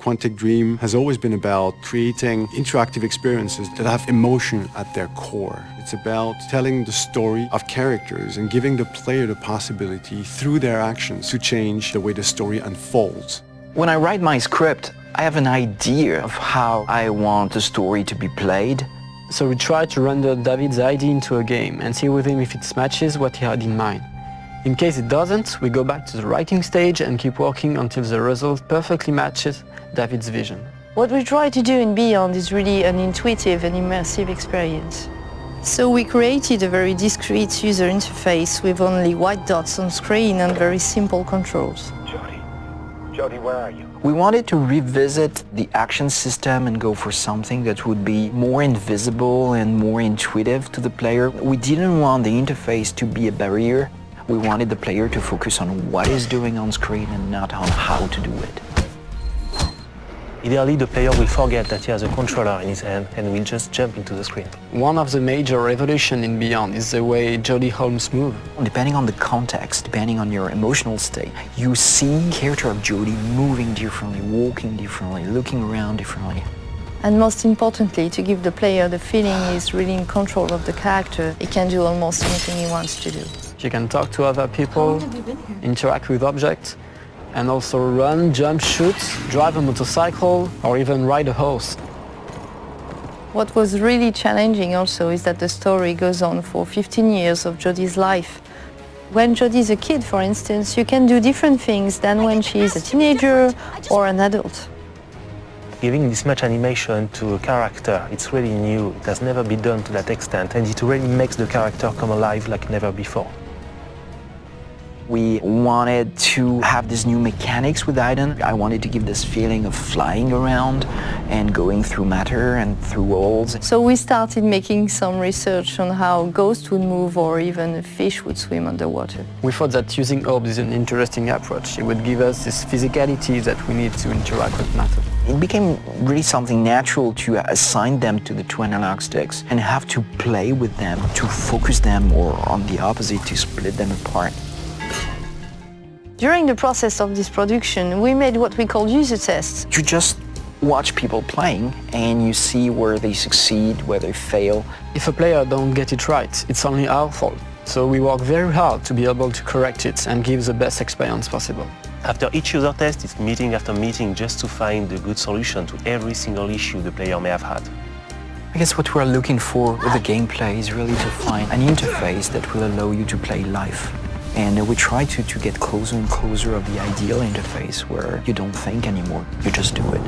Quantic Dream has always been about creating interactive experiences that have emotion at their core. It's about telling the story of characters and giving the player the possibility through their actions to change the way the story unfolds. When I write my script, I have an idea of how I want the story to be played. So we try to render David's idea into a game and see with him if it matches what he had in mind. In case it doesn't, we go back to the writing stage and keep working until the result perfectly matches David's vision. What we try to do in Beyond is really an intuitive and immersive experience. So we created a very discrete user interface with only white dots on screen and very simple controls. Jody, where are you? We wanted to revisit the action system and go for something that would be more invisible and more intuitive to the player. We didn't want the interface to be a barrier. We wanted the player to focus on what he's doing on screen and not on how to do it. Ideally, the player will forget that he has a controller in his hand and will just jump into the screen. One of the major revolutions in Beyond is the way Jody Holmes moves. Depending on the context, depending on your emotional state, you see the character of Jody moving differently, walking differently, looking around differently. And most importantly, to give the player the feeling he's really in control of the character, he can do almost anything he wants to do. You can talk to other people, interact with objects, and also run, jump, shoot, drive a motorcycle, or even ride a horse. What was really challenging also is that the story goes on for 15 years of Jody's life. When Jody's a kid, for instance, you can do different things than when she's a teenager or an adult. Giving this much animation to a character, it's really new. It has never been done to that extent, and it really makes the character come alive like never before. We wanted to have these new mechanics with Aiden. I wanted to give this feeling of flying around and going through matter and through walls. So we started making some research on how ghosts would move or even a fish would swim underwater. We thought that using orbs is an interesting approach. It would give us this physicality that we need to interact with matter. It became really something natural to assign them to the two analog sticks and have to play with them to focus them, or on the opposite, to split them apart. During the process of this production, we made what we call user tests. You just watch people playing and you see where they succeed, where they fail. If a player don't get it right, it's only our fault. So we work very hard to be able to correct it and give the best experience possible. After each user test, it's meeting after meeting just to find a good solution to every single issue the player may have had. I guess what we're looking for with the gameplay is really to find an interface that will allow you to play live. And we try to get closer and closer of the ideal interface where you don't think anymore, you just do it.